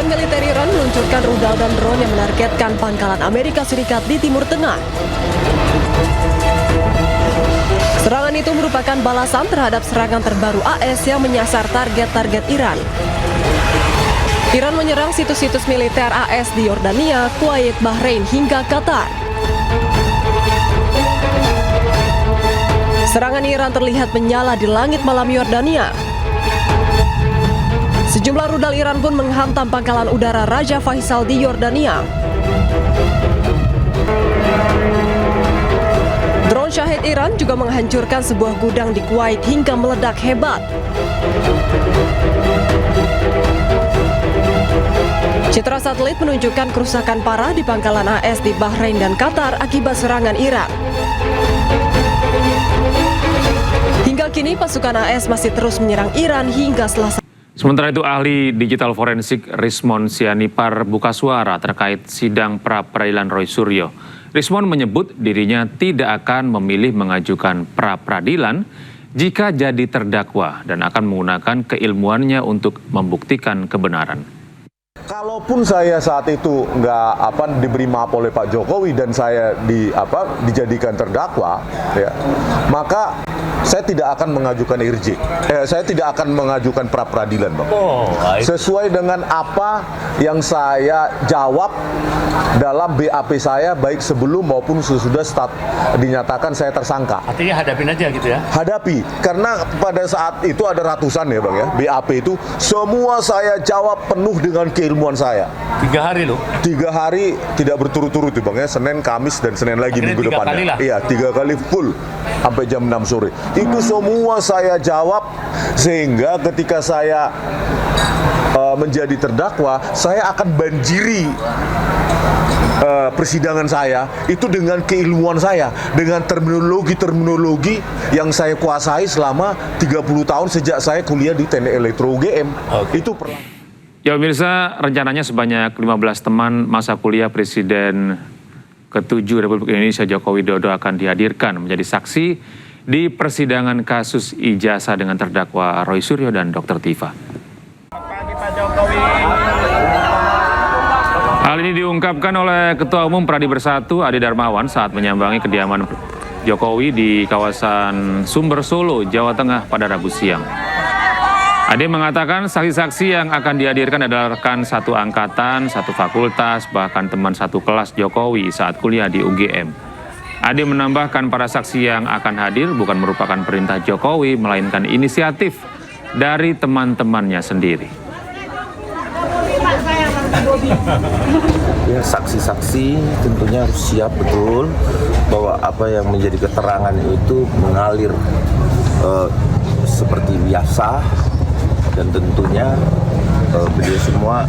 Pasukan militer Iran meluncurkan rudal dan drone yang menargetkan pangkalan Amerika Serikat di Timur Tengah. Serangan itu merupakan balasan terhadap serangan terbaru AS yang menyasar target-target Iran. Iran menyerang situs-situs militer AS di Yordania, Kuwait, Bahrain, hingga Qatar. Serangan Iran terlihat menyala di langit malam Yordania. Sejumlah rudal Iran pun menghantam pangkalan udara Raja Faisal di Yordania. Drone Shahid Iran juga menghancurkan sebuah gudang di Kuwait hingga meledak hebat. Citra satelit menunjukkan kerusakan parah di pangkalan AS di Bahrain dan Qatar akibat serangan Iran. Hingga kini pasukan AS masih terus menyerang Iran hingga Selasa. Sementara itu, ahli digital forensik Rismon Sianipar buka suara terkait sidang pra-peradilan Roy Suryo. Rismon menyebut dirinya tidak akan memilih mengajukan pra-peradilan jika jadi terdakwa dan akan menggunakan keilmuannya untuk membuktikan kebenaran. Kalaupun saya saat itu diberi maaf oleh Pak Jokowi dan saya dijadikan terdakwa, ya, maka saya tidak akan mengajukan IRJ. Saya tidak akan mengajukan pra-peradilan, Bang. Sesuai dengan apa yang saya jawab dalam BAP saya, baik sebelum maupun sesudah dinyatakan saya tersangka. Artinya hadapin aja gitu ya? Hadapi, karena pada saat itu ada ratusan ya, Bang, ya, BAP itu semua saya jawab penuh dengan keilmuan saya. 3 hari loh? 3 hari tidak berturut-turut ya, Bang, ya, Senin, Kamis, dan Senin lagi akhirnya minggu depannya. Iya, 3 kali full sampai jam 6 sore. Itu semua saya jawab, sehingga ketika saya menjadi terdakwa, saya akan banjiri persidangan saya itu dengan keilmuan saya, dengan terminologi yang saya kuasai selama 30 tahun sejak saya kuliah di Teknik Elektro UGM. Itu Ya pemirsa, rencananya sebanyak 15 teman masa kuliah Presiden ke-7 Republik Indonesia Joko Widodo akan dihadirkan menjadi saksi di persidangan kasus ijazah dengan terdakwa Roy Suryo dan Dr. Tifa. Hal ini diungkapkan oleh Ketua Umum Pradi Bersatu Adi Darmawan saat menyambangi kediaman Jokowi di kawasan Sumber Solo, Jawa Tengah pada Rabu siang. Ade mengatakan saksi-saksi yang akan dihadirkan adalah rekan satu angkatan, satu fakultas, bahkan teman satu kelas Jokowi saat kuliah di UGM. Ade menambahkan para saksi yang akan hadir bukan merupakan perintah Jokowi, melainkan inisiatif dari teman-temannya sendiri. Ya, saksi-saksi tentunya harus siap betul bahwa apa yang menjadi keterangan itu mengalir seperti biasa. Dan tentunya beliau semua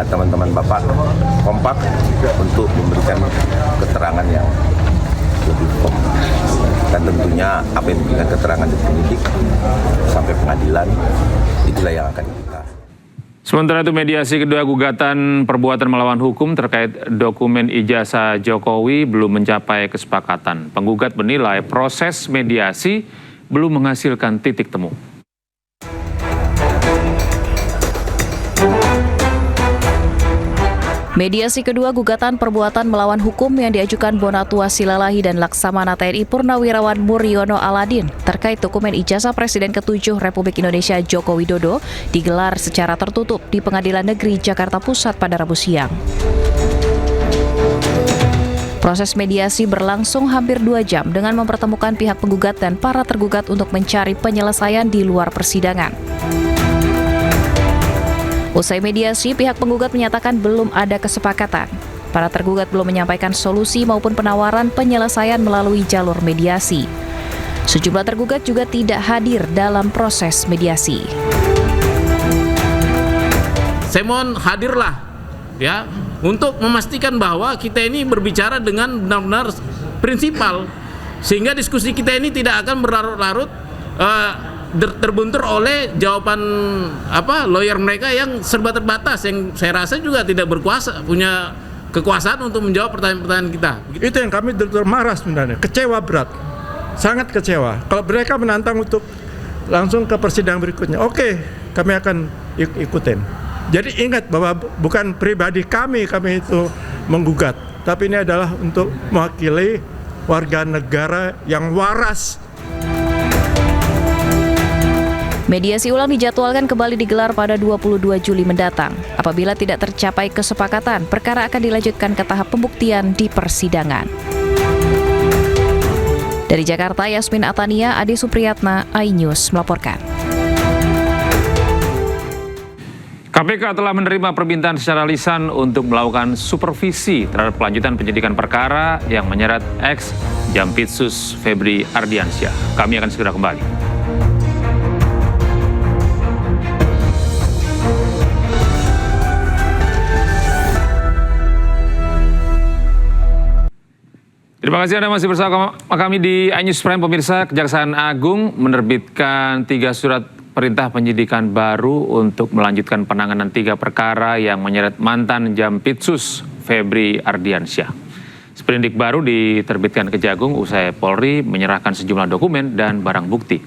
teman-teman Bapak kompak untuk memberikan keterangan yang lebih kompak. Dan tentunya apa yang diberikan keterangan di penyidik sampai pengadilan, itulah yang akan kita. Sementara itu, mediasi kedua gugatan perbuatan melawan hukum terkait dokumen ijazah Jokowi belum mencapai kesepakatan. Penggugat menilai proses mediasi belum menghasilkan titik temu. Mediasi kedua gugatan perbuatan melawan hukum yang diajukan Bonatua Silalahi dan Laksamana TNI Purnawirawan Muriono Aladin terkait dokumen ijazah Presiden ke-7 Republik Indonesia Joko Widodo digelar secara tertutup di Pengadilan Negeri Jakarta Pusat pada Rabu siang. Proses mediasi berlangsung hampir 2 jam dengan mempertemukan pihak penggugat dan para tergugat untuk mencari penyelesaian di luar persidangan. Usai mediasi, pihak penggugat menyatakan belum ada kesepakatan. Para tergugat belum menyampaikan solusi maupun penawaran penyelesaian melalui jalur mediasi. Sejumlah tergugat juga tidak hadir dalam proses mediasi. Saya mohon hadirlah ya untuk memastikan bahwa kita ini berbicara dengan benar-benar prinsipal, sehingga diskusi kita ini tidak akan berlarut-larut terbuntur oleh jawaban lawyer mereka yang serba terbatas, yang saya rasa juga tidak punya kekuasaan untuk menjawab pertanyaan-pertanyaan kita. Itu yang kami marah sebenarnya, kecewa berat, sangat kecewa. Kalau mereka menantang untuk langsung ke persidangan berikutnya, oke, kami akan ikutin. Jadi ingat bahwa bukan pribadi kami itu menggugat, tapi ini adalah untuk mewakili warga negara yang waras. Mediasi ulang dijadwalkan kembali digelar pada 22 Juli mendatang. Apabila tidak tercapai kesepakatan, perkara akan dilanjutkan ke tahap pembuktian di persidangan. Dari Jakarta, Yasmin Atania, Ade Supriyatna, iNews melaporkan. KPK telah menerima permintaan secara lisan untuk melakukan supervisi terhadap kelanjutan penyidikan perkara yang menyeret ex Jampitsus Febri Ardiansyah. Kami akan segera kembali. Terima kasih Anda masih bersama kami di iNews Prime. Pemirsa, Kejaksaan Agung menerbitkan 3 surat perintah penyidikan baru untuk melanjutkan penanganan 3 perkara yang menyeret mantan Jampitsus Febri Ardiansyah. Sprindik baru diterbitkan Kejagung usai Polri menyerahkan sejumlah dokumen dan barang bukti.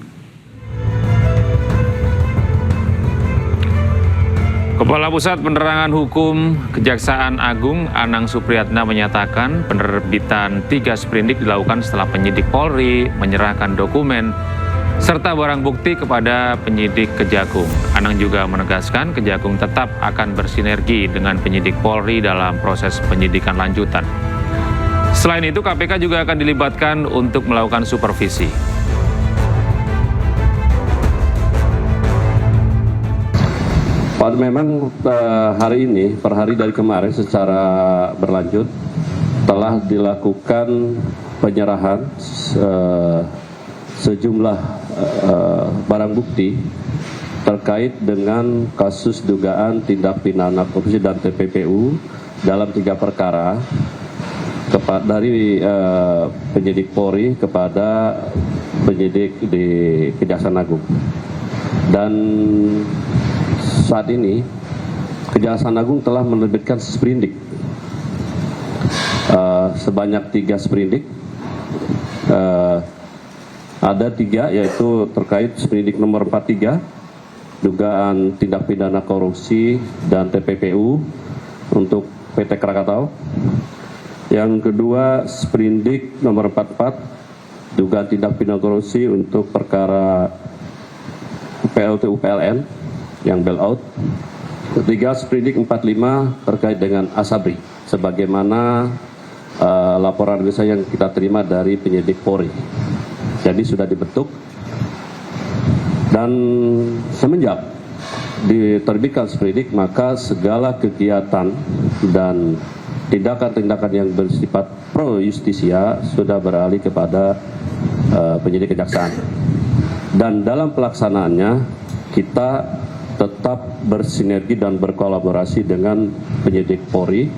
Kepala Pusat Penerangan Hukum Kejaksaan Agung Anang Supriyatna menyatakan penerbitan 3 sprindik dilakukan setelah penyidik Polri menyerahkan dokumen serta barang bukti kepada penyidik Kejagung. Anang juga menegaskan Kejagung tetap akan bersinergi dengan penyidik Polri dalam proses penyidikan lanjutan. Selain itu, KPK juga akan dilibatkan untuk melakukan supervisi. Memang hari ini, per hari dari kemarin secara berlanjut telah dilakukan penyerahan sejumlah barang bukti terkait dengan kasus dugaan tindak pidana korupsi dan TPPU dalam 3 perkara dari penyidik Polri kepada penyidik di Kejaksaan Agung. Dan saat ini Kejaksaan Agung telah menerbitkan sprindik sebanyak 3 sprindik. Ada 3, yaitu terkait sprindik nomor 43 dugaan tindak pidana korupsi dan TPPU untuk PT Krakatau. Yang kedua sprindik nomor 44 dugaan tindak pidana korupsi untuk perkara PLTU PLN yang bailout. Ketiga, sprindik 45 terkait dengan Asabri, sebagaimana laporan yang kita terima dari penyidik Polri. Jadi sudah dibentuk, dan semenjak diterbitkan sprindik, maka segala kegiatan dan tindakan-tindakan yang bersifat pro justisia sudah beralih kepada penyidik kejaksaan. Dan dalam pelaksanaannya kita tetap bersinergi dan berkolaborasi dengan penyidik Polri,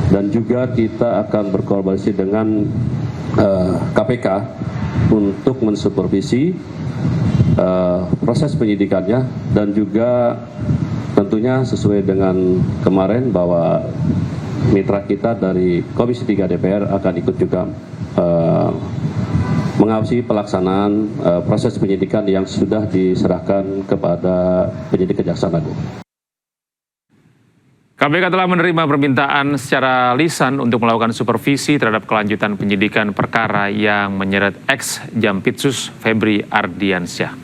dan juga kita akan berkolaborasi dengan KPK untuk mensupervisi proses penyidikannya, dan juga tentunya sesuai dengan kemarin bahwa mitra kita dari Komisi 3 DPR akan ikut juga mengawasi pelaksanaan proses penyidikan yang sudah diserahkan kepada penyidik Kejaksaan Agung. KPK telah menerima permintaan secara lisan untuk melakukan supervisi terhadap kelanjutan penyidikan perkara yang menyeret ex Jampitsus Febri Ardiansyah.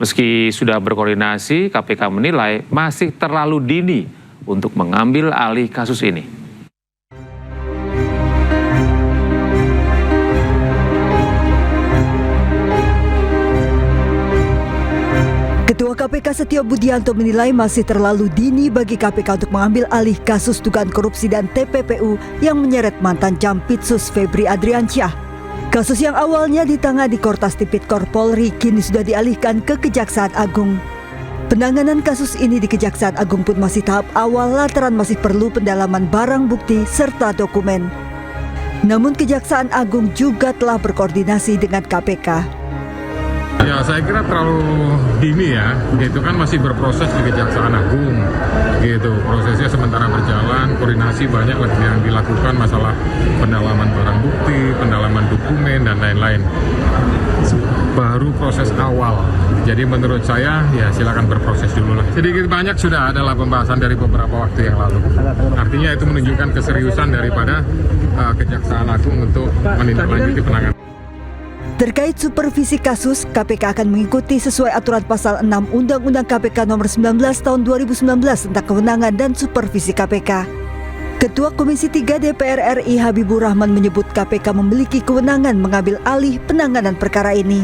Meski sudah berkoordinasi, KPK menilai masih terlalu dini untuk mengambil alih kasus ini. Ketua KPK Setio Budianto menilai masih terlalu dini bagi KPK untuk mengambil alih kasus dugaan korupsi dan TPPU yang menyeret mantan Jampitsus Febri Ardiansyah. Kasus yang awalnya ditangani Kortas Tipikor Polri kini sudah dialihkan ke Kejaksaan Agung. Penanganan kasus ini di Kejaksaan Agung pun masih tahap awal lantaran masih perlu pendalaman barang bukti serta dokumen. Namun Kejaksaan Agung juga telah berkoordinasi dengan KPK. Ya, saya kira terlalu dini ya, gitu kan masih berproses di Kejaksaan Agung, gitu. Prosesnya sementara berjalan, koordinasi banyak lagi yang dilakukan, masalah pendalaman barang bukti, pendalaman dokumen, dan lain-lain. Baru proses awal, Jadi menurut saya ya silakan berproses dulu lah. Sedikit banyak sudah adalah pembahasan dari beberapa waktu yang lalu. Artinya itu menunjukkan keseriusan daripada Kejaksaan Agung untuk menindaklanjuti penanganan. Terkait supervisi kasus, KPK akan mengikuti sesuai aturan pasal 6 Undang-Undang KPK nomor 19 tahun 2019 tentang kewenangan dan supervisi KPK. Ketua Komisi 3 DPR RI Habibur Rahman menyebut KPK memiliki kewenangan mengambil alih penanganan perkara ini.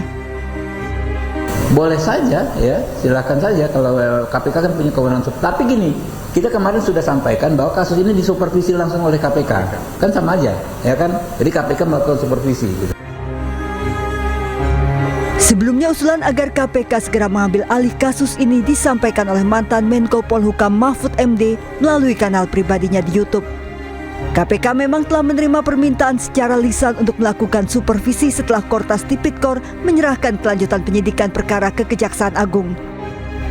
Boleh saja ya, silakan saja kalau KPK kan punya kewenangan. Tapi gini, kita kemarin sudah sampaikan bahwa kasus ini disupervisi langsung oleh KPK. Kan sama aja, ya kan? Jadi KPK melakukan supervisi gitu. Sebelumnya usulan agar KPK segera mengambil alih kasus ini disampaikan oleh mantan Menko Polhukam Mahfud MD melalui kanal pribadinya di YouTube. KPK memang telah menerima permintaan secara lisan untuk melakukan supervisi setelah Kortas Tipikor menyerahkan kelanjutan penyidikan perkara ke Kejaksaan Agung.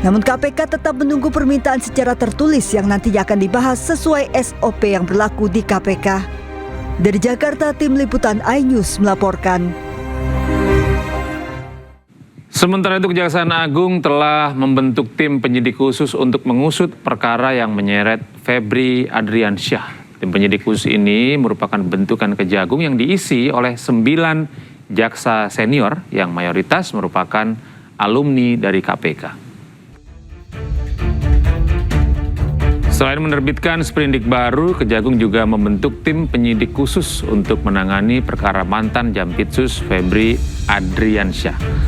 Namun KPK tetap menunggu permintaan secara tertulis yang nantinya akan dibahas sesuai SOP yang berlaku di KPK. Dari Jakarta, Tim Liputan iNews melaporkan. Sementara itu Kejaksaan Agung telah membentuk tim penyidik khusus untuk mengusut perkara yang menyeret Febri Adriansyah. Tim penyidik khusus ini merupakan bentukan Kejagung yang diisi oleh 9 jaksa senior yang mayoritas merupakan alumni dari KPK. Selain menerbitkan sprindik baru, Kejagung juga membentuk tim penyidik khusus untuk menangani perkara mantan Jampitsus Febri Adriansyah.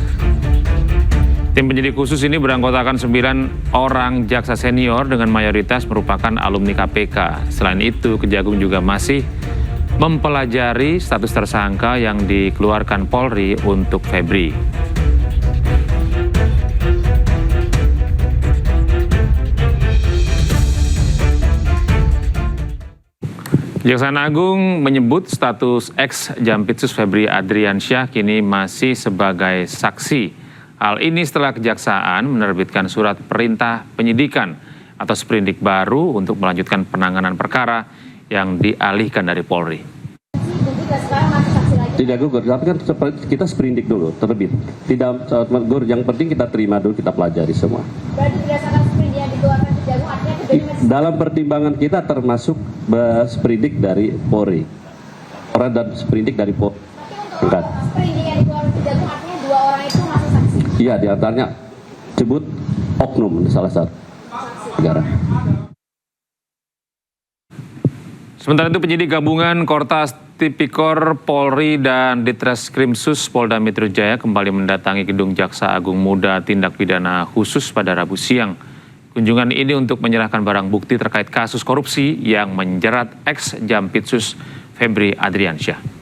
Tim penyidik khusus ini beranggotakan 9 orang jaksa senior dengan mayoritas merupakan alumni KPK. Selain itu, Kejagung juga masih mempelajari status tersangka yang dikeluarkan Polri untuk Febri. Kejaksaan Agung menyebut status ex-Jampitsus Febri Adriansyah kini masih sebagai saksi. Hal ini setelah Kejaksaan menerbitkan surat perintah penyidikan atau sprindik baru untuk melanjutkan penanganan perkara yang dialihkan dari Polri. Tidak gugur, tapi kan kita sprindik dulu, terbit. Tidak gugur, yang penting kita terima dulu, kita pelajari semua. Berarti berdasarkan sprindik yang dikeluarkan Kejagung artinya dalam pertimbangan kita termasuk sprindik dari Polri. Orang dan sprindik dari Polri. Untuk sprindik yang dikeluarkan Kejagung artinya 2 orang itu masuk saksi. Iya, diantaranya sebut oknum salah satu negara. Sementara itu penyidik gabungan Kortas Tipikor Polri dan Ditreskrimsus Polda Metro Jaya kembali mendatangi gedung Jaksa Agung Muda Tindak Pidana Khusus pada Rabu siang. Kunjungan ini untuk menyerahkan barang bukti terkait kasus korupsi yang menjerat ex-Jampitsus Febri Adriansyah.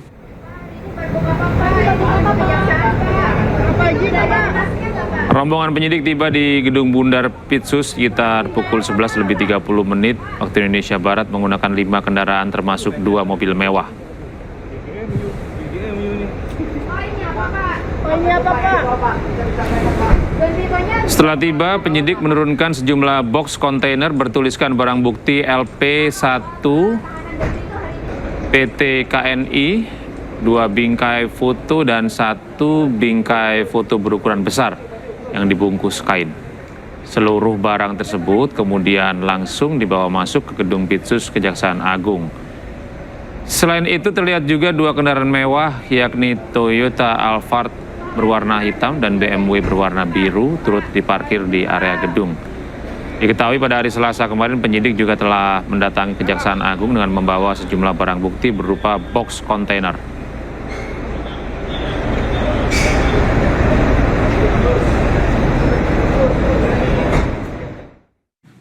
Rombongan penyidik tiba di Gedung Bundar Pitsus sekitar pukul 11:30 waktu Indonesia Barat menggunakan 5 kendaraan termasuk 2 mobil mewah. Setelah tiba, penyidik menurunkan sejumlah box kontainer bertuliskan barang bukti LP1 PT KNI, 2 bingkai foto dan 1 bingkai foto berukuran besar yang dibungkus kain. Seluruh barang tersebut kemudian langsung dibawa masuk ke gedung Pitsus Kejaksaan Agung. Selain itu terlihat juga 2 kendaraan mewah yakni Toyota Alphard berwarna hitam dan BMW berwarna biru turut diparkir di area gedung. Diketahui pada hari Selasa kemarin penyidik juga telah mendatangi Kejaksaan Agung dengan membawa sejumlah barang bukti berupa box kontainer.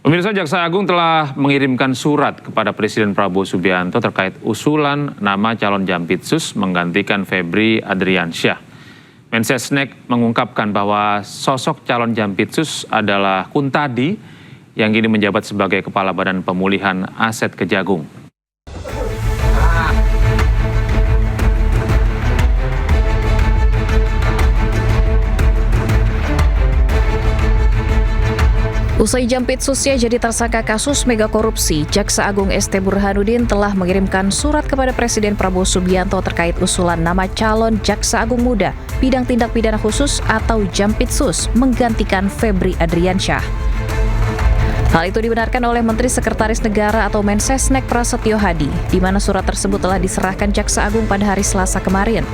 Pemirsa, Jaksa Agung telah mengirimkan surat kepada Presiden Prabowo Subianto terkait usulan nama calon Jampitsus menggantikan Febri Adriansyah. Mensesnek mengungkapkan bahwa sosok calon Jampitsus adalah Kuntadi yang kini menjabat sebagai Kepala Badan Pemulihan Aset Kejagung. Usai Jampitsusnya jadi tersangka kasus mega korupsi, Jaksa Agung ST Burhanuddin telah mengirimkan surat kepada Presiden Prabowo Subianto terkait usulan nama calon Jaksa Agung Muda bidang tindak pidana khusus atau Jampitsus menggantikan Febri Adriansyah. Hal itu dibenarkan oleh Menteri Sekretaris Negara atau Mensesnek Prasetyo Hadi, di mana surat tersebut telah diserahkan Jaksa Agung pada hari Selasa kemarin.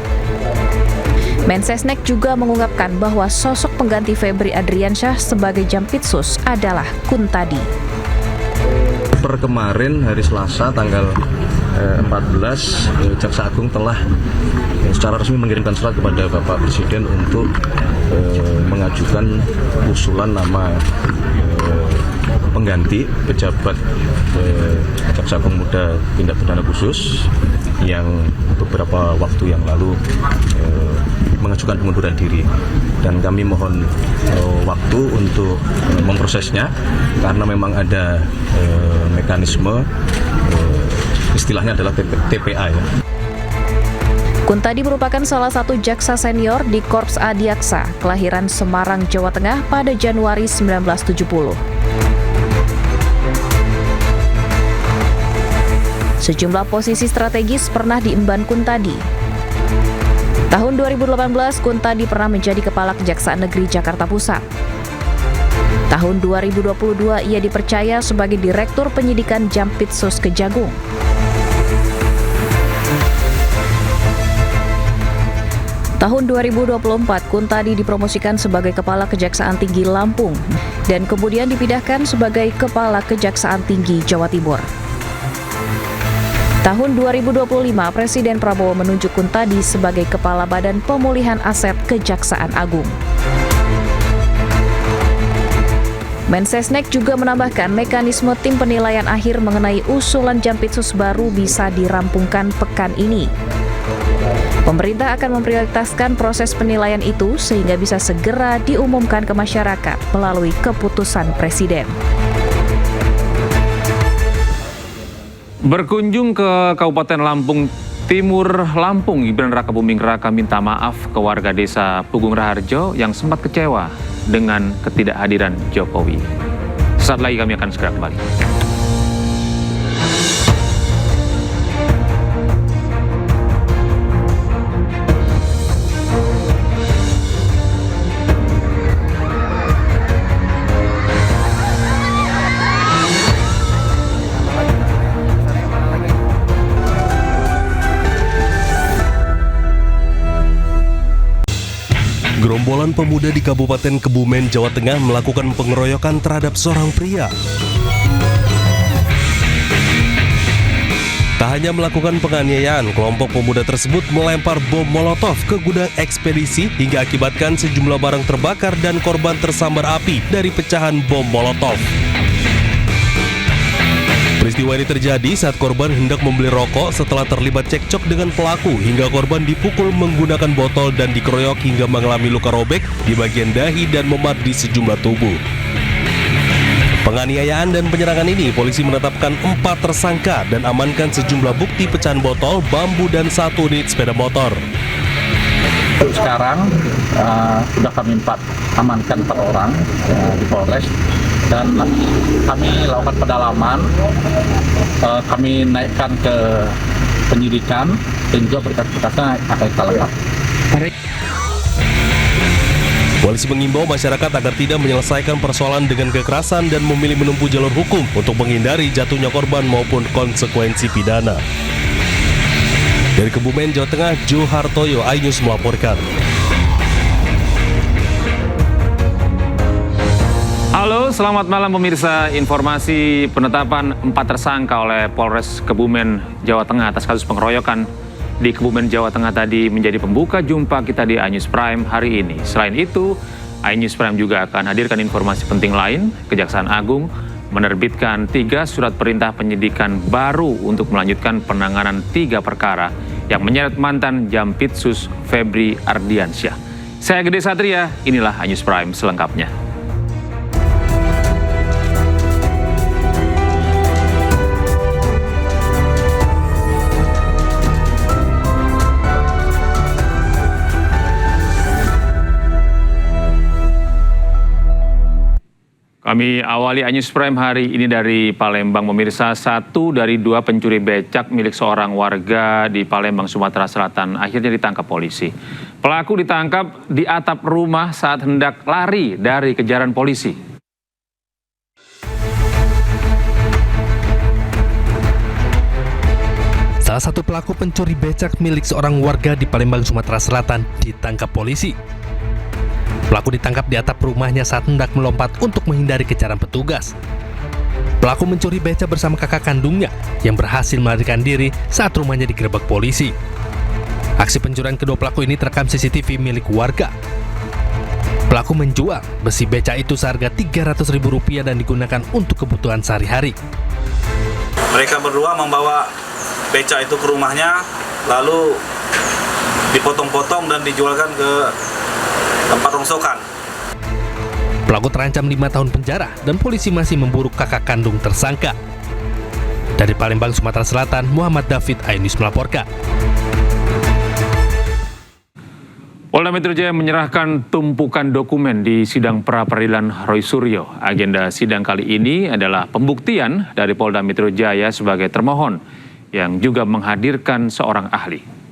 Mensesnek juga mengungkapkan bahwa sosok pengganti Febri Adriansyah sebagai Jampitsus adalah Kuntadi. Per kemarin hari Selasa tanggal 14, Jaksa Agung telah secara resmi mengirimkan surat kepada Bapak Presiden untuk mengajukan usulan nama pengganti pejabat Jaksa Agung Muda Tindak Pidana Khusus yang beberapa waktu yang lalu mengajukan pengunduran diri, dan kami mohon waktu untuk memprosesnya karena memang ada mekanisme istilahnya adalah TPA ya. Kuntadi merupakan salah satu jaksa senior di Korps Adiaksa, kelahiran Semarang, Jawa Tengah pada Januari 1970. Sejumlah posisi strategis pernah diemban Kuntadi. Tahun 2018, Kuntadi pernah menjadi Kepala Kejaksaan Negeri Jakarta Pusat. Tahun 2022, ia dipercaya sebagai Direktur Penyidikan Jampitsus Kejagung. Tahun 2024, Kuntadi dipromosikan sebagai Kepala Kejaksaan Tinggi Lampung dan kemudian dipindahkan sebagai Kepala Kejaksaan Tinggi Jawa Timur. Tahun 2025, Presiden Prabowo menunjuk Kuntadi sebagai Kepala Badan Pemulihan Aset Kejaksaan Agung. Mensesnek juga menambahkan mekanisme tim penilaian akhir mengenai usulan Jampitsus baru bisa dirampungkan pekan ini. Pemerintah akan memprioritaskan proses penilaian itu sehingga bisa segera diumumkan ke masyarakat melalui keputusan Presiden. Berkunjung ke Kabupaten Lampung Timur Lampung, Gibran Rakabuming Raka minta maaf ke warga desa Pugung Raharjo yang sempat kecewa dengan ketidakhadiran Jokowi. Sesaat lagi kami akan segera kembali. Gerombolan pemuda di Kabupaten Kebumen, Jawa Tengah melakukan pengeroyokan terhadap seorang pria. Tak hanya melakukan penganiayaan, kelompok pemuda tersebut melempar bom molotov ke gudang ekspedisi hingga akibatkan sejumlah barang terbakar dan korban tersambar api dari pecahan bom molotov. Peristiwa ini terjadi saat korban hendak membeli rokok setelah terlibat cekcok dengan pelaku hingga korban dipukul menggunakan botol dan dikeroyok hingga mengalami luka robek di bagian dahi dan memar di sejumlah tubuh. Penganiayaan dan penyerangan ini polisi menetapkan 4 tersangka dan amankan sejumlah bukti pecahan botol, bambu dan 1 unit sepeda motor. Sekarang sudah kami amankan 4 orang di Polres. Dan kami lakukan pendalaman, kami naikkan ke penyidikan dan juga berkas-berkasnya akan kita lengkap. Polisi mengimbau masyarakat agar tidak menyelesaikan persoalan dengan kekerasan dan memilih menempuh jalur hukum untuk menghindari jatuhnya korban maupun konsekuensi pidana. Dari Kebumen, Jawa Tengah, Jo Hartoyo, iNews melaporkan. Halo, selamat malam pemirsa. Informasi penetapan 4 tersangka oleh Polres Kebumen, Jawa Tengah atas kasus pengeroyokan di Kebumen, Jawa Tengah tadi menjadi pembuka jumpa kita di iNews Prime hari ini. Selain itu, iNews Prime juga akan hadirkan informasi penting lain. Kejaksaan Agung menerbitkan 3 surat perintah penyidikan baru untuk melanjutkan penanganan 3 perkara yang menyeret mantan Jampitsus Febri Ardiansyah. Saya Gede Satria, inilah iNews Prime selengkapnya. Kami awali News Prime hari ini dari Palembang. Pemirsa, 1 dari 2 pencuri becak milik seorang warga di Palembang, Sumatera Selatan akhirnya ditangkap polisi. Pelaku ditangkap di atap rumah saat hendak lari dari kejaran polisi. Salah satu pelaku pencuri becak milik seorang warga di Palembang, Sumatera Selatan ditangkap polisi. Pelaku ditangkap di atap rumahnya saat hendak melompat untuk menghindari kejaran petugas. Pelaku mencuri becak bersama kakak kandungnya yang berhasil melarikan diri saat rumahnya digerebek polisi. Aksi pencurian kedua pelaku ini terekam CCTV milik warga. Pelaku menjual besi becak itu seharga Rp300.000 dan digunakan untuk kebutuhan sehari-hari. Mereka berdua membawa becak itu ke rumahnya, lalu dipotong-potong dan dijualkan ke tempat rongsokan. Pelaku terancam 5 tahun penjara dan polisi masih memburu kakak kandung tersangka. Dari Palembang, Sumatera Selatan, Muhammad David, iNews melaporkan. Polda Metro Jaya menyerahkan tumpukan dokumen di sidang pra-peradilan Roy Suryo. Agenda sidang kali ini adalah pembuktian dari Polda Metro Jaya sebagai termohon yang juga menghadirkan seorang ahli.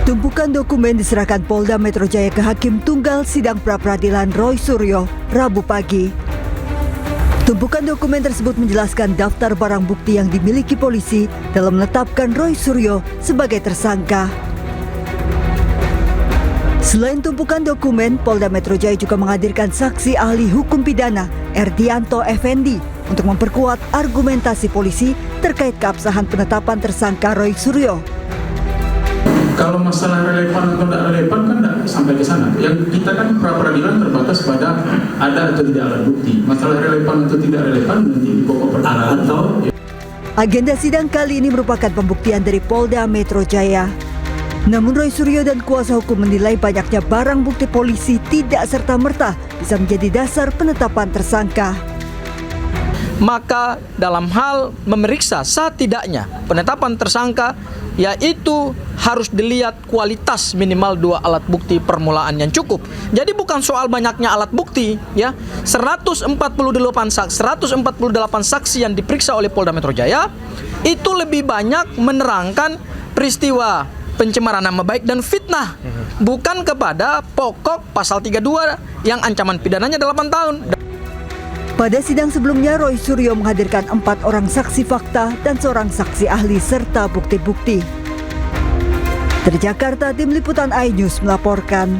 Tumpukan dokumen diserahkan Polda Metro Jaya ke Hakim Tunggal Sidang Pra-Peradilan Roy Suryo, Rabu pagi. Tumpukan dokumen tersebut menjelaskan daftar barang bukti yang dimiliki polisi dalam menetapkan Roy Suryo sebagai tersangka. Selain tumpukan dokumen, Polda Metro Jaya juga menghadirkan saksi ahli hukum pidana Erdianto Effendi untuk memperkuat argumentasi polisi terkait keabsahan penetapan tersangka Roy Suryo. Kalau masalah relevan atau tidak relevan kan tidak sampai ke sana. Yang kita kan pra-peradilan terbatas pada ada atau tidak alat bukti. Masalah relevan atau tidak relevan nanti di pokok perkara atau. Agenda sidang kali ini merupakan pembuktian dari Polda Metro Jaya. Namun Roy Suryo dan kuasa hukum menilai banyaknya barang bukti polisi tidak serta-merta bisa menjadi dasar penetapan tersangka. Maka dalam hal memeriksa sah tidaknya penetapan tersangka, yaitu harus dilihat kualitas minimal 2 alat bukti permulaan yang cukup. Jadi bukan soal banyaknya alat bukti, ya. 148 saksi yang diperiksa oleh Polda Metro Jaya itu lebih banyak menerangkan peristiwa pencemaran nama baik dan fitnah, bukan kepada pokok pasal 32 yang ancaman pidananya 8 tahun. Pada sidang sebelumnya, Roy Suryo menghadirkan 4 orang saksi fakta dan seorang saksi ahli serta bukti-bukti. Dari Jakarta, tim liputan iNews melaporkan.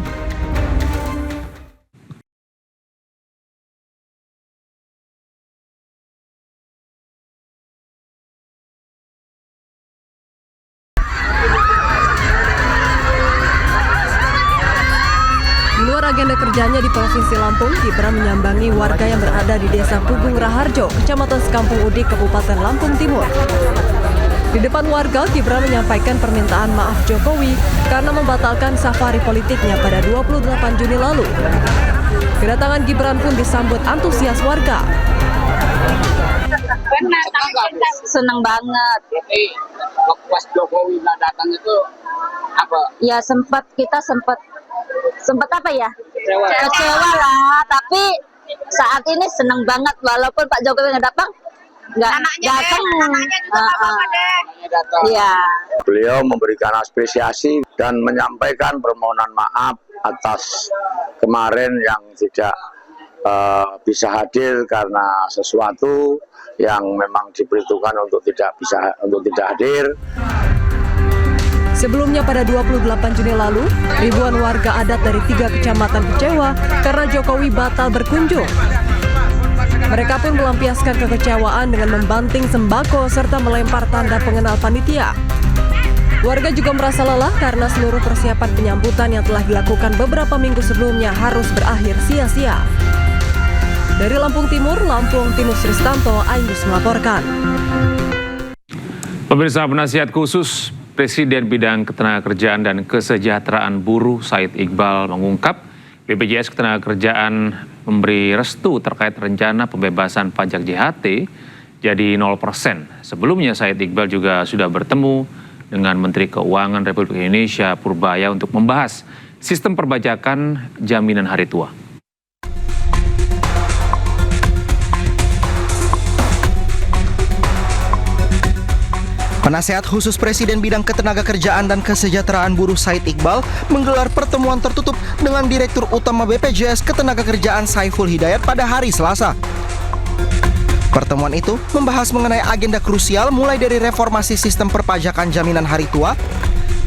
Agenda kerjanya di Provinsi Lampung, Gibran menyambangi warga yang berada di Desa Pugung Raharjo, Kecamatan Sekampung Udik, Kabupaten Lampung Timur. Di depan warga, Gibran menyampaikan permintaan maaf Jokowi karena membatalkan safari politiknya pada 28 Juni lalu. Kedatangan Gibran pun disambut antusias warga. Benar, senang banget. Pas Jokowi nggak datang itu apa? Ya sempat apa ya? Kecewa lah, tapi saat ini senang banget walaupun Pak Jokowi nggak datang. Ya. Beliau memberikan apresiasi dan menyampaikan permohonan maaf atas kemarin yang tidak bisa hadir karena sesuatu yang memang diperhitungkan untuk tidak hadir. Sebelumnya pada 28 Juni lalu, ribuan warga adat dari 3 kecamatan kecewa karena Jokowi batal berkunjung. Mereka pun melampiaskan kekecewaan dengan membanting sembako serta melempar tanda pengenal panitia. Warga juga merasa lelah karena seluruh persiapan penyambutan yang telah dilakukan beberapa minggu sebelumnya harus berakhir sia-sia. Dari Lampung Timur, Lampung, Tinus Ristanto, iNews melaporkan. Pemirsa, penasihat khusus Presiden Bidang Ketenagakerjaan dan Kesejahteraan Buruh Said Iqbal mengungkap BPJS Ketenagakerjaan memberi restu terkait rencana pembebasan pajak JHT jadi 0%. Sebelumnya Said Iqbal juga sudah bertemu dengan Menteri Keuangan Republik Indonesia Purbaya untuk membahas sistem perpajakan jaminan hari tua. Penasehat khusus Presiden bidang ketenagakerjaan dan kesejahteraan buruh Said Iqbal menggelar pertemuan tertutup dengan Direktur Utama BPJS Ketenagakerjaan Saiful Hidayat pada hari Selasa. Pertemuan itu membahas mengenai agenda krusial mulai dari reformasi sistem perpajakan jaminan hari tua,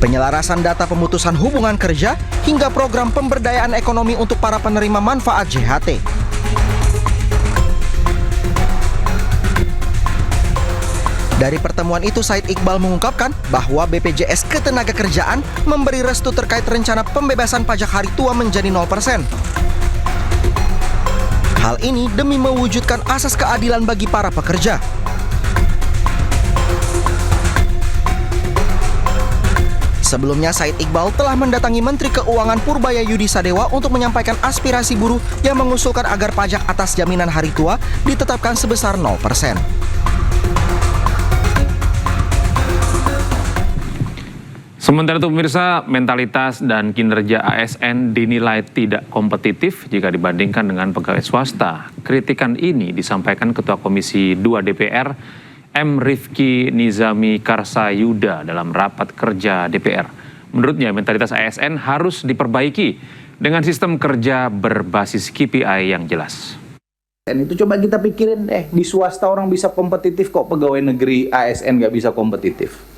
penyelarasan data pemutusan hubungan kerja, hingga program pemberdayaan ekonomi untuk para penerima manfaat JHT. Dari pertemuan itu, Said Iqbal mengungkapkan bahwa BPJS Ketenagakerjaan memberi restu terkait rencana pembebasan pajak hari tua menjadi 0%. Hal ini demi mewujudkan asas keadilan bagi para pekerja. Sebelumnya, Said Iqbal telah mendatangi Menteri Keuangan Purbaya Yudi Sadewa untuk menyampaikan aspirasi buruh yang mengusulkan agar pajak atas jaminan hari tua ditetapkan sebesar 0%. Sementara itu pemirsa, mentalitas dan kinerja ASN dinilai tidak kompetitif jika dibandingkan dengan pegawai swasta. Kritikan ini disampaikan Ketua Komisi 2 DPR, M. Rifki Nizami Karsayuda dalam rapat kerja DPR. Menurutnya mentalitas ASN harus diperbaiki dengan sistem kerja berbasis KPI yang jelas. Itu coba kita pikirin di swasta orang bisa kompetitif kok pegawai negeri ASN nggak bisa kompetitif.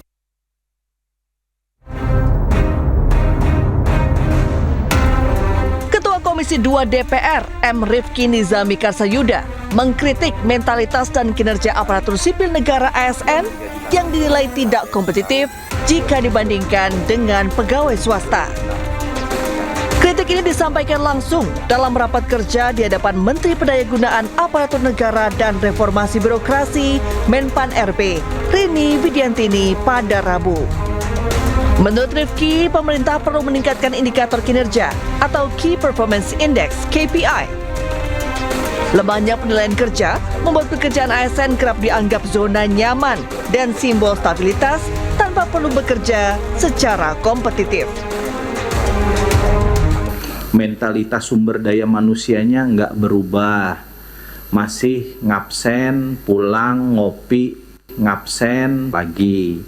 Komisi 2 DPR, M. Rifki Nizami Karsayuda, mengkritik mentalitas dan kinerja aparatur sipil negara ASN yang dinilai tidak kompetitif jika dibandingkan dengan pegawai swasta. Kritik ini disampaikan langsung dalam rapat kerja di hadapan Menteri Pendayagunaan Aparatur Negara dan Reformasi Birokrasi Menpan RB, Rini Widiantini pada Rabu. Menurut Rifki, pemerintah perlu meningkatkan indikator kinerja atau Key Performance Index (KPI). Lemahnya penilaian kerja membuat pekerjaan ASN kerap dianggap zona nyaman dan simbol stabilitas tanpa perlu bekerja secara kompetitif. Mentalitas sumber daya manusianya nggak berubah, masih ngabsen, pulang, ngopi, ngabsen lagi.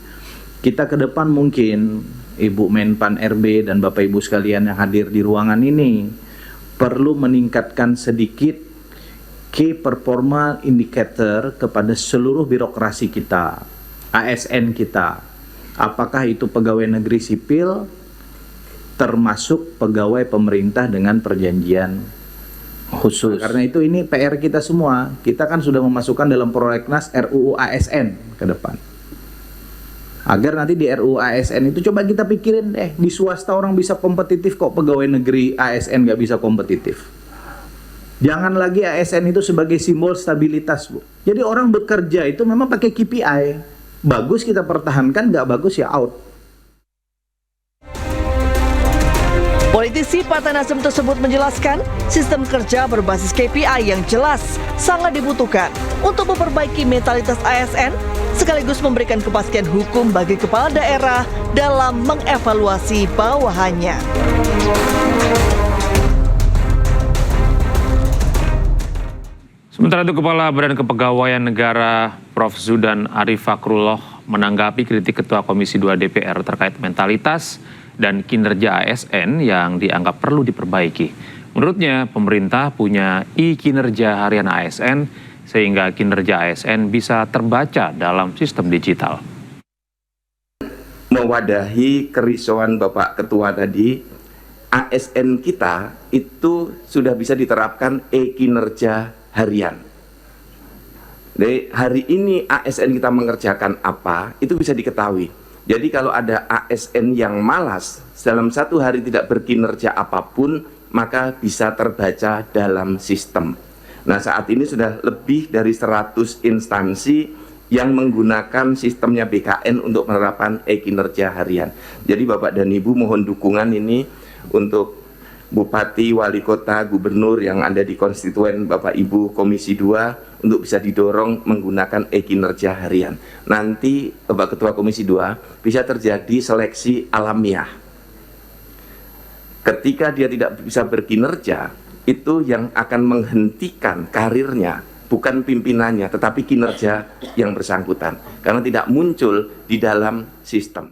Kita ke depan mungkin Ibu Menpan RB dan Bapak Ibu sekalian yang hadir di ruangan ini perlu meningkatkan sedikit key performa indicator kepada seluruh birokrasi kita, ASN kita. Apakah itu pegawai negeri sipil termasuk pegawai pemerintah dengan perjanjian khusus. Karena itu ini PR kita semua. Kita kan sudah memasukkan dalam prolegnas RUU ASN ke depan. Agar nanti di RUU ASN itu coba kita pikirin di swasta orang bisa kompetitif kok pegawai negeri ASN nggak bisa kompetitif. Jangan lagi ASN itu sebagai simbol stabilitas, Bu. Jadi orang bekerja itu memang pakai KPI. Bagus kita pertahankan, nggak bagus ya out. Politisi Partai Nasdem tersebut menjelaskan sistem kerja berbasis KPI yang jelas sangat dibutuhkan untuk memperbaiki mentalitas ASN sekaligus memberikan kepastian hukum bagi kepala daerah dalam mengevaluasi bawahannya. Sementara itu Kepala Badan Kepegawaian Negara Prof. Zudan Arif Fakrullah menanggapi kritik Ketua Komisi 2 DPR terkait mentalitas dan kinerja ASN yang dianggap perlu diperbaiki. Menurutnya, pemerintah punya kinerja harian ASN sehingga kinerja ASN bisa terbaca dalam sistem digital. Mewadahi kerisauan Bapak Ketua tadi, ASN kita itu sudah bisa diterapkan kinerja harian. Jadi hari ini ASN kita mengerjakan apa, itu bisa diketahui. Jadi kalau ada ASN yang malas, dalam satu hari tidak berkinerja apapun, maka bisa terbaca dalam sistem. Nah saat ini sudah lebih dari 100 instansi yang menggunakan sistemnya BKN untuk menerapkan kinerja harian. Jadi Bapak dan Ibu mohon dukungan ini untuk Bupati, Wali Kota, Gubernur yang ada di konstituen Bapak Ibu Komisi 2 untuk bisa didorong menggunakan e-kinerja harian. Nanti Bapak Ketua Komisi 2 bisa terjadi seleksi alamiah. Ketika dia tidak bisa berkinerja, itu yang akan menghentikan karirnya bukan pimpinannya, tetapi kinerja yang bersangkutan, karena tidak muncul di dalam sistem.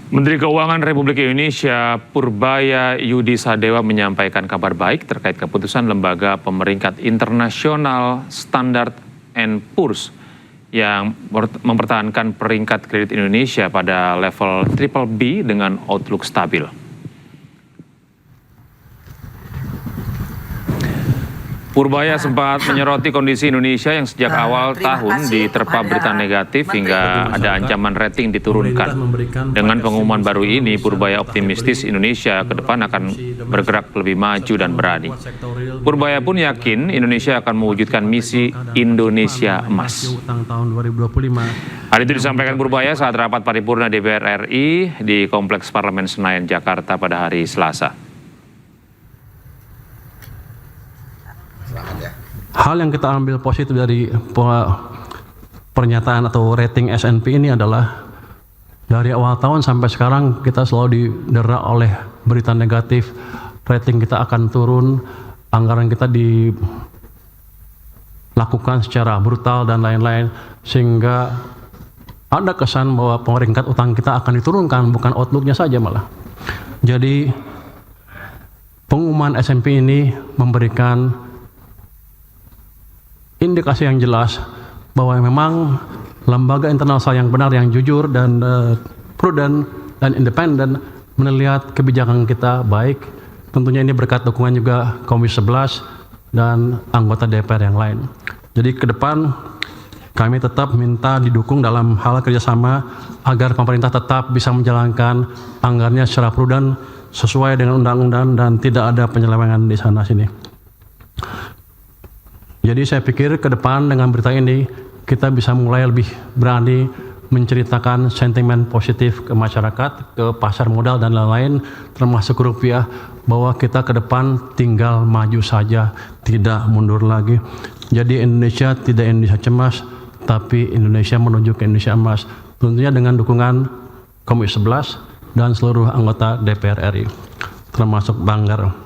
Menteri Keuangan Republik Indonesia Purbaya Yudi Sadewa menyampaikan kabar baik terkait keputusan lembaga pemeringkat internasional Standard & Poor's yang mempertahankan peringkat kredit Indonesia pada level BBB dengan outlook stabil. Purbaya sempat menyoroti kondisi Indonesia yang sejak awal tahun diterpa berita negatif hingga ada ancaman rating diturunkan. Dengan pengumuman baru ini, Purbaya optimistis Indonesia ke depan akan bergerak lebih maju dan berani. Purbaya pun yakin Indonesia akan mewujudkan misi Indonesia Emas. Hal itu disampaikan Purbaya saat rapat paripurna DPR RI di Kompleks Parlemen Senayan, Jakarta pada hari Selasa. Hal yang kita ambil positif dari pernyataan atau rating S&P ini adalah dari awal tahun sampai sekarang kita selalu didera oleh berita negatif, rating kita akan turun, anggaran kita dilakukan secara brutal dan lain-lain, sehingga ada kesan bahwa peringkat utang kita akan diturunkan, bukan outlooknya saja malah. Jadi pengumuman S&P ini memberikan indikasi yang jelas bahwa memang lembaga internasional yang benar, yang jujur dan prudent dan independen melihat kebijakan kita baik. Tentunya ini berkat dukungan juga Komisi 11 dan anggota DPR yang lain. Jadi ke depan kami tetap minta didukung dalam hal kerjasama agar pemerintah tetap bisa menjalankan anggarannya secara prudent sesuai dengan undang-undang dan tidak ada penyelewengan di sana-sini. Jadi saya pikir ke depan dengan berita ini kita bisa mulai lebih berani menceritakan sentimen positif ke masyarakat, ke pasar modal dan lain-lain termasuk rupiah, bahwa kita ke depan tinggal maju saja, tidak mundur lagi. Jadi Indonesia tidak Indonesia cemas, tapi Indonesia menuju ke Indonesia emas. Tentunya dengan dukungan Komisi 11 dan seluruh anggota DPR RI, termasuk Banggar.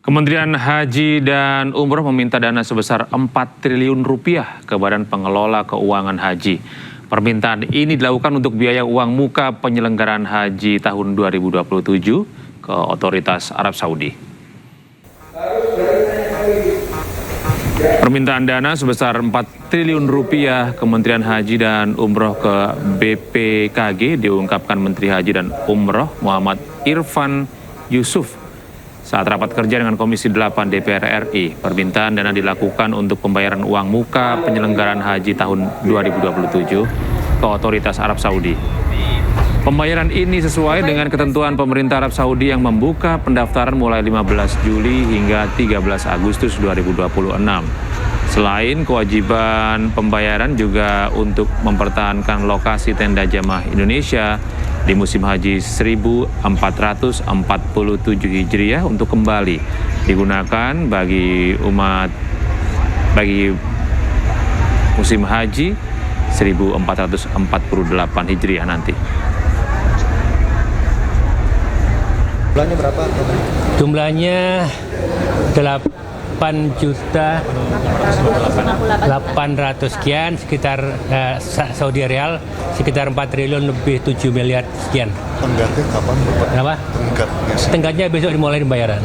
Kementerian Haji dan Umroh meminta dana sebesar 4 triliun rupiah ke Badan Pengelola Keuangan Haji. Permintaan ini dilakukan untuk biaya uang muka penyelenggaraan haji tahun 2027 ke Otoritas Arab Saudi. Permintaan dana sebesar 4 triliun rupiah Kementerian Haji dan Umroh ke BPKG diungkapkan Menteri Haji dan Umroh Muhammad Irfan Yusuf saat rapat kerja dengan Komisi 8 DPR RI. Permintaan dana dilakukan untuk pembayaran uang muka penyelenggaraan haji tahun 2027 ke Otoritas Arab Saudi. Pembayaran ini sesuai dengan ketentuan pemerintah Arab Saudi yang membuka pendaftaran mulai 15 Juli hingga 13 Agustus 2026. Selain kewajiban pembayaran juga untuk mempertahankan lokasi tenda jamaah Indonesia di musim haji 1447 Hijriah untuk kembali digunakan bagi musim haji 1448 Hijriah nanti. Jumlahnya berapa? Jumlahnya 8.800.000 sekian, sekitar Saudi Rial sekitar 4 triliun lebih 7 miliar sekian. Tenggatnya kapan? Kenapa? Tenggatnya besok dimulai pembayaran.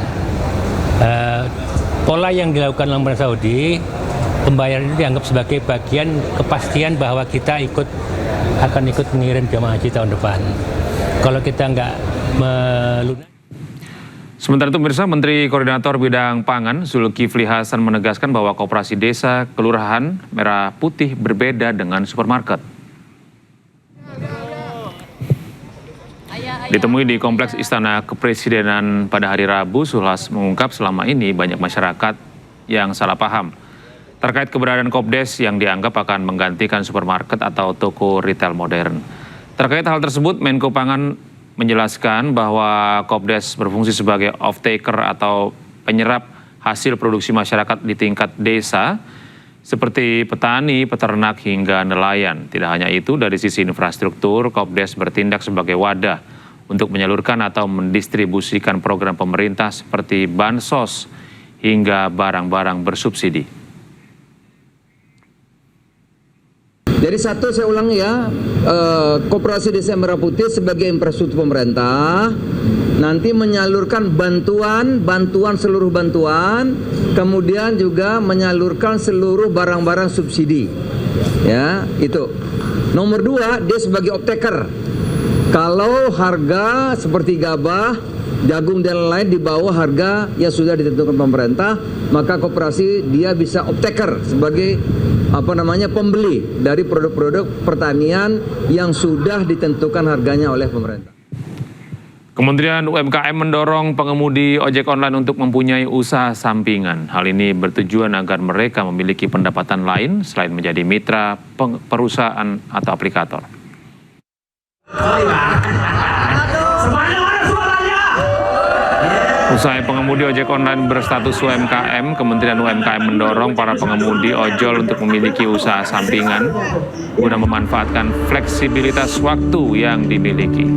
Pola yang dilakukan oleh pemerintah Saudi, pembayaran itu dianggap sebagai bagian kepastian bahwa kita akan ikut mengirim jemaah haji tahun depan. Kalau kita nggak melunasi. Sementara itu pemirsa, Menteri Koordinator Bidang Pangan Zulkifli Hasan menegaskan bahwa koperasi desa kelurahan merah putih berbeda dengan supermarket. Ditemui di Kompleks Istana Kepresidenan pada hari Rabu, Zulhas mengungkap selama ini banyak masyarakat yang salah paham terkait keberadaan Kopdes yang dianggap akan menggantikan supermarket atau toko retail modern. Terkait hal tersebut, Menko Pangan menjelaskan bahwa Kopdes berfungsi sebagai off-taker atau penyerap hasil produksi masyarakat di tingkat desa, seperti petani, peternak, hingga nelayan. Tidak hanya itu, dari sisi infrastruktur, Kopdes bertindak sebagai wadah untuk menyalurkan atau mendistribusikan program pemerintah seperti bansos hingga barang-barang bersubsidi. Jadi satu, saya ulang ya, Koperasi Desa Merah Putih sebagai infrastruktur pemerintah nanti menyalurkan bantuan seluruh bantuan, kemudian juga menyalurkan seluruh barang-barang subsidi. Ya, itu. Nomor 2, dia sebagai off-taker. Kalau harga seperti gabah, jagung dan lain-lain di bawah harga yang sudah ditentukan pemerintah, maka koperasi dia bisa off-taker sebagai pembeli dari produk-produk pertanian yang sudah ditentukan harganya oleh pemerintah. Kementerian UMKM mendorong pengemudi ojek online untuk mempunyai usaha sampingan. Hal ini bertujuan agar mereka memiliki pendapatan lain selain menjadi mitra perusahaan atau aplikator. Usai pengemudi ojek online berstatus UMKM, Kementerian UMKM mendorong para pengemudi ojol untuk memiliki usaha sampingan guna memanfaatkan fleksibilitas waktu yang dimiliki.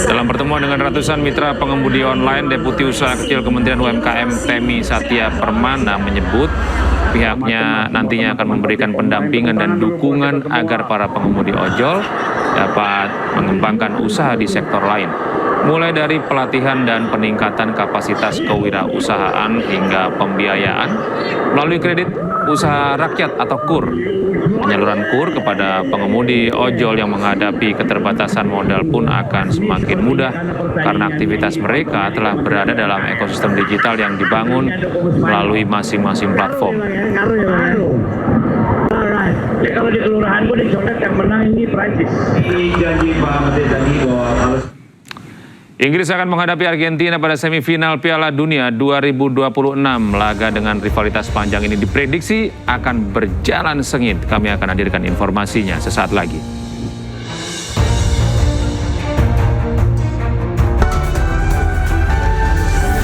Dalam pertemuan dengan ratusan mitra pengemudi online, Deputi Usaha Kecil Kementerian UMKM Temi Satya Permana menyebut pihaknya nantinya akan memberikan pendampingan dan dukungan agar para pengemudi ojol dapat mengembangkan usaha di sektor lain, mulai dari pelatihan dan peningkatan kapasitas kewirausahaan hingga pembiayaan melalui kredit usaha rakyat atau KUR. Penyaluran KUR kepada pengemudi ojol yang menghadapi keterbatasan modal pun akan semakin mudah karena aktivitas mereka telah berada dalam ekosistem digital yang dibangun melalui masing-masing platform. Kalau di kelurahan gue dicontek yang menang ini Prancis. Janji Pak Menteri tadi bahwa harus Inggris akan menghadapi Argentina pada semifinal Piala Dunia 2026. Laga dengan rivalitas panjang ini diprediksi akan berjalan sengit. Kami akan hadirkan informasinya sesaat lagi.